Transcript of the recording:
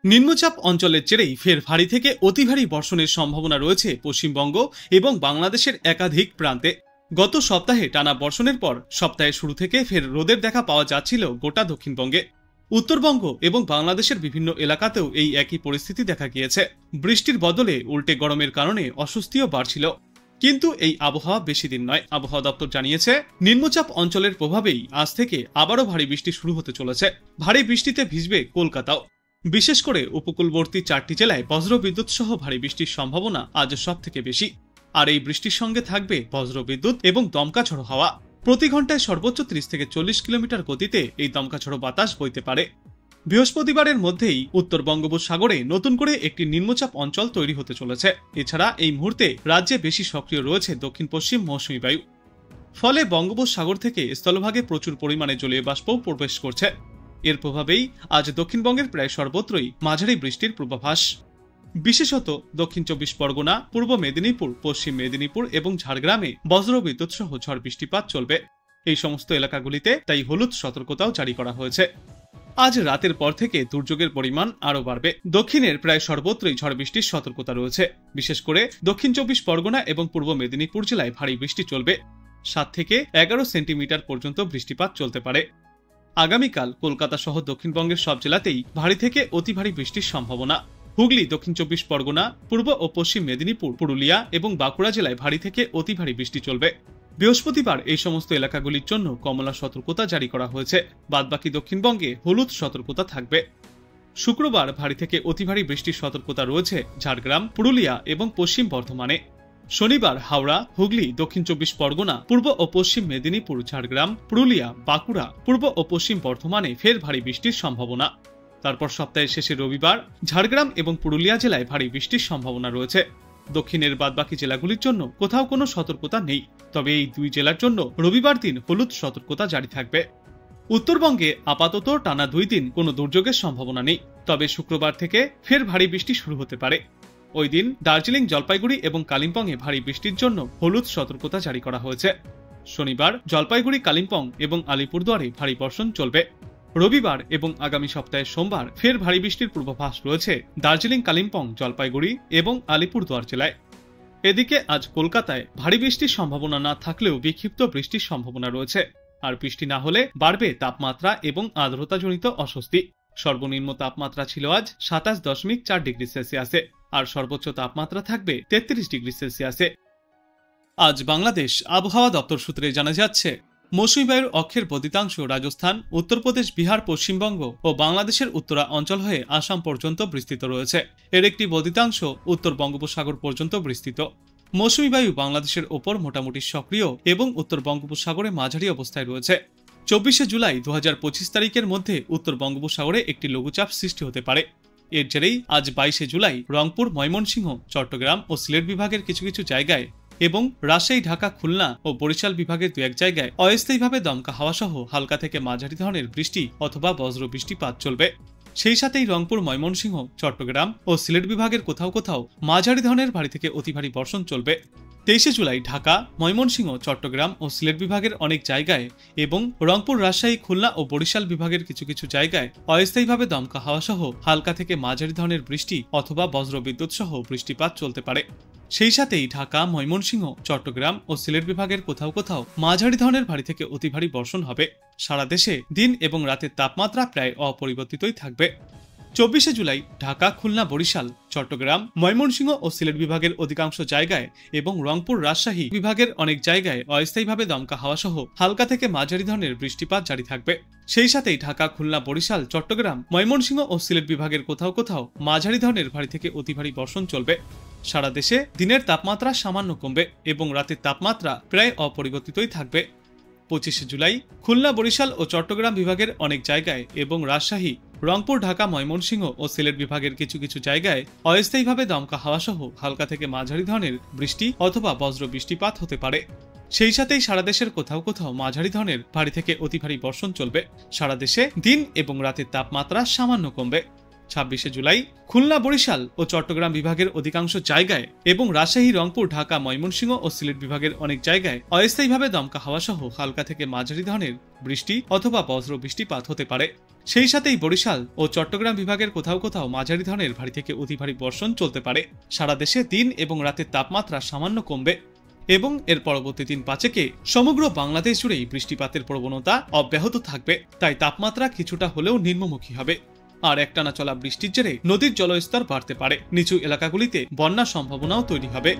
নিম্নচাপ অঞ্চলের জেরেই ফের ভারী থেকে অতি ভারী বর্ষণের সম্ভাবনা রয়েছে পশ্চিমবঙ্গ এবং বাংলাদেশের একাধিক প্রান্তে। গত সপ্তাহে টানা বর্ষণের পর সপ্তাহের শুরু থেকে ফের রোদের দেখা পাওয়া যাচ্ছিল গোটা দক্ষিণবঙ্গে। উত্তরবঙ্গ এবং বাংলাদেশের বিভিন্ন এলাকাতেও এই একই পরিস্থিতি দেখা গিয়েছে। বৃষ্টির বদলে উল্টে গরমের কারণে অস্বস্তিও বাড়ছিল। কিন্তু এই আবহাওয়া বেশি দিন নয়। আবহাওয়া দপ্তর জানিয়েছে, নিম্নচাপ অঞ্চলের প্রভাবেই আজ থেকে আবারও ভারী বৃষ্টি শুরু হতে চলেছে। ভারী বৃষ্টিতে ভিজবে কলকাতাও। বিশেষ করে উপকূলবর্তী 4টি জেলায় বজ্রবিদ্যুৎ সহ ভারী বৃষ্টির সম্ভাবনা আজ সব থেকে বেশি। আর এই বৃষ্টির সঙ্গে থাকবে বজ্রবিদ্যুৎ এবং দমকা ঝড়ো হাওয়া। প্রতি ঘন্টায় সর্বোচ্চ 30 থেকে 40 কিলোমিটার গতিতে এই দমকা ঝড়ো বাতাস বইতে পারে। বৃহস্পতিবারের মধ্যেই উত্তর বঙ্গোপসাগরে নতুন করে একটি নিম্নচাপ অঞ্চল তৈরি হতে চলেছে। এছাড়া এই মুহূর্তে রাজ্যে বেশি সক্রিয় রয়েছে দক্ষিণ পশ্চিম মৌসুমী বায়ু। ফলে বঙ্গোপসাগর থেকে স্থলভাগে প্রচুর পরিমাণে জলীয় বাষ্পও প্রবেশ করছে। এর প্রভাবেই আজ দক্ষিণবঙ্গের প্রায় সর্বত্রই মাঝারি বৃষ্টির পূর্বাভাস। বিশেষত দক্ষিণ 24 পরগনা, পূর্ব মেদিনীপুর, পশ্চিম মেদিনীপুর এবং ঝাড়গ্রামে বজ্রবিদ্যুৎ সহ ঝড় বৃষ্টিপাত চলবে। এই সমস্ত এলাকাগুলিতে তাই হলুদ সতর্কতাও জারি করা হয়েছে। আজ রাতের পর থেকে দুর্যোগের পরিমাণ আরও বাড়বে। দক্ষিণের প্রায় সর্বত্রই ঝড় বৃষ্টির সতর্কতা রয়েছে। বিশেষ করে দক্ষিণ 24 পরগনা এবং পূর্ব মেদিনীপুর জেলায় ভারী বৃষ্টি চলবে। 7 থেকে 11 সেন্টিমিটার পর্যন্ত বৃষ্টিপাত চলতে পারে। আগামীকাল কলকাতা সহ দক্ষিণবঙ্গের সব জেলাতেই ভারী থেকে অতি ভারী বৃষ্টির সম্ভাবনা। হুগলি, দক্ষিণ 24 পরগনা, পূর্ব ও পশ্চিম মেদিনীপুর, পুরুলিয়া এবং বাঁকুড়া জেলায় ভারী থেকে অতি ভারী বৃষ্টি চলবে। বৃহস্পতিবার এই সমস্ত এলাকাগুলির জন্য কমলা সতর্কতা জারি করা হয়েছে। বাদবাকি দক্ষিণবঙ্গে হলুদ সতর্কতা থাকবে। শুক্রবার ভারী থেকে অতি ভারী বৃষ্টির সতর্কতা রয়েছে ঝাড়গ্রাম, পুরুলিয়া এবং পশ্চিম বর্ধমানে। শনিবার হাওড়া, হুগলি, দক্ষিণ 24 পরগনা, পূর্ব ও পশ্চিম মেদিনীপুর, ঝাড়গ্রাম, পুরুলিয়া, বাঁকুড়া, পূর্ব ও পশ্চিম বর্ধমানে ফের ভারী বৃষ্টির সম্ভাবনা। তারপর সপ্তাহের শেষে রবিবার ঝাড়গ্রাম এবং পুরুলিয়া জেলায় ভারী বৃষ্টির সম্ভাবনা রয়েছে। দক্ষিণের বাদবাকি জেলাগুলির জন্য কোথাও কোনো সতর্কতা নেই। তবে এই দুই জেলার জন্য রবিবার দিন হলুদ সতর্কতা জারি থাকবে। উত্তরবঙ্গে আপাতত টানা 2 দিন কোনো দুর্যোগের সম্ভাবনা নেই। তবে শুক্রবার থেকে ফের ভারী বৃষ্টি শুরু হতে পারে। ওই দিন দার্জিলিং, জলপাইগুড়ি এবং কালিম্পংয়ে ভারী বৃষ্টির জন্য হলুদ সতর্কতা জারি করা হয়েছে। শনিবার জলপাইগুড়ি, কালিম্পং এবং আলিপুরদুয়ারে ভারী বর্ষণ চলবে। রবিবার এবং আগামী সপ্তাহের সোমবার ফের ভারী বৃষ্টির পূর্বাভাস রয়েছে দার্জিলিং, কালিম্পং, জলপাইগুড়ি এবং আলিপুরদুয়ার জেলায়। এদিকে আজ কলকাতায় ভারী বৃষ্টির সম্ভাবনা না থাকলেও বিক্ষিপ্ত বৃষ্টির সম্ভাবনা রয়েছে। আর বৃষ্টি না হলে বাড়বে তাপমাত্রা এবং আর্দ্রতাজনিত অস্বস্তি। সর্বনিম্ন তাপমাত্রা ছিল আজ 27.4 ডিগ্রি সেলসিয়াসে আর সর্বোচ্চ তাপমাত্রা থাকবে 33 ডিগ্রি সেলসিয়াসে। আজ বাংলাদেশ আবহাওয়া দপ্তর সূত্রে জানা যাচ্ছে, মৌসুমী বায়ুর অক্ষের বদ্ধিতাংশ রাজস্থান, উত্তরপ্রদেশ, বিহার, পশ্চিমবঙ্গ ও বাংলাদেশের উত্তরা অঞ্চল হয়ে আসাম পর্যন্ত বিস্তৃত রয়েছে। এর একটি বদ্ধিতাংশ উত্তর বঙ্গোপসাগর পর্যন্ত বিস্তৃত। মৌসুমী বায়ু বাংলাদেশের ওপর মোটামুটি সক্রিয় এবং উত্তর বঙ্গোপসাগরে মাঝারি অবস্থায় রয়েছে। 24 জুলাই 2025 তারিখের মধ্যে উত্তর বঙ্গোপসাগরে একটি লঘুচাপ সৃষ্টি হতে পারে। এর জেরেই আজ 22 জুলাই রংপুর, ময়মনসিংহ, চট্টগ্রাম ও সিলেট বিভাগের কিছু কিছু জায়গায় এবং রাজশাহী, ঢাকা, খুলনা ও বরিশাল বিভাগের 2-1 জায়গায় অস্থায়ীভাবে দমকা হাওয়া সহ হালকা থেকে মাঝারি ধরনের বৃষ্টি অথবা বজ্র বৃষ্টিপাত চলবে। সেই সাথেই রংপুর, ময়মনসিংহ, চট্টগ্রাম ও সিলেট বিভাগের কোথাও কোথাও মাঝারি ধরনের ভারী থেকে অতি ভারী বর্ষণ চলবে। 23 জুলাই ঢাকা, ময়মনসিংহ, চট্টগ্রাম ও সিলেট বিভাগের অনেক জায়গায় এবং রংপুর, রাজশাহী, খুলনা ও বরিশাল বিভাগের কিছু কিছু জায়গায় অস্থায়ীভাবে দমকা হাওয়া সহ হালকা থেকে মাঝারি ধরনের বৃষ্টি অথবা বজ্রবিদ্যুৎ সহ বৃষ্টিপাত চলতে পারে। সেই সাথেই ঢাকা, ময়মনসিংহ, চট্টগ্রাম ও সিলেট বিভাগের কোথাও কোথাও মাঝারি ধরনের ভারী থেকে অতি ভারী বর্ষণ হবে। সারা দেশে দিন এবং রাতের তাপমাত্রা প্রায় অপরিবর্তিতই থাকবে। 24 জুলাই ঢাকা, খুলনা, বরিশাল, চট্টগ্রাম, ময়মনসিংহ ও সিলেট বিভাগের অধিকাংশ জায়গায় এবং রংপুর, রাজশাহী বিভাগের অনেক জায়গায় অস্থায়ীভাবে দমকা হাওয়া সহ হালকা থেকে মাঝারি ধরনের বৃষ্টিপাত জারি থাকবে। সেই সাথেই ঢাকা, খুলনা, বরিশাল, চট্টগ্রাম, ময়মনসিংহ ও সিলেট বিভাগের কোথাও কোথাও মাঝারি ধরনের ভারী থেকে অতি ভারী বর্ষণ চলবে। সারা দেশে দিনের তাপমাত্রা সামান্য কমবে এবং রাতের তাপমাত্রা প্রায় অপরিবর্তিতই থাকবে। 25 জুলাই খুলনা, বরিশাল ও চট্টগ্রাম বিভাগের অনেক জায়গায় এবং রাজশাহী, রংপুর, ঢাকা, ময়মনসিংহ ও সিলেট বিভাগের কিছু কিছু জায়গায় অস্থায়ীভাবে দমকা হাওয়া সহ হালকা থেকে মাঝারি ধরনের বৃষ্টি অথবা বজ্র বৃষ্টিপাত হতে পারে। সেই সাথেই সারা দেশের কোথাও কোথাও মাঝারি ধরনের ভারী থেকে অতি ভারী বর্ষণ চলবে। সারা দেশে দিন এবং রাতের তাপমাত্রা সামান্য কমবে। 26শে জুলাই খুলনা, বরিশাল ও চট্টগ্রাম বিভাগের অধিকাংশ জায়গায় এবং রাজশাহী, রংপুর, ঢাকা, ময়মনসিংহ ও সিলেট বিভাগের অনেক জায়গায় অস্থায়ীভাবে দমকা হাওয়া সহ হালকা থেকে মাঝারি ধরনের বৃষ্টি অথবা বজ্র বৃষ্টিপাত হতে পারে। সেই সাথেই বরিশাল ও চট্টগ্রাম বিভাগের কোথাও কোথাও মাঝারি ধরনের ভারী থেকে অতি ভারী বর্ষণ চলতে পারে। সারা দেশে দিন এবং রাতের তাপমাত্রা সামান্য কমবে এবং এর পরবর্তী 3-5 সমগ্র বাংলাদেশ জুড়েই বৃষ্টিপাতের প্রবণতা অব্যাহত থাকবে। তাই তাপমাত্রা কিছুটা হলেও নিম্নমুখী হবে। আর একটানা চলা বৃষ্টির জেরে নদীর জলস্তর বাড়তে পারে, নিচু এলাকাগুলিতে বন্যার সম্ভাবনাও তৈরি হবে।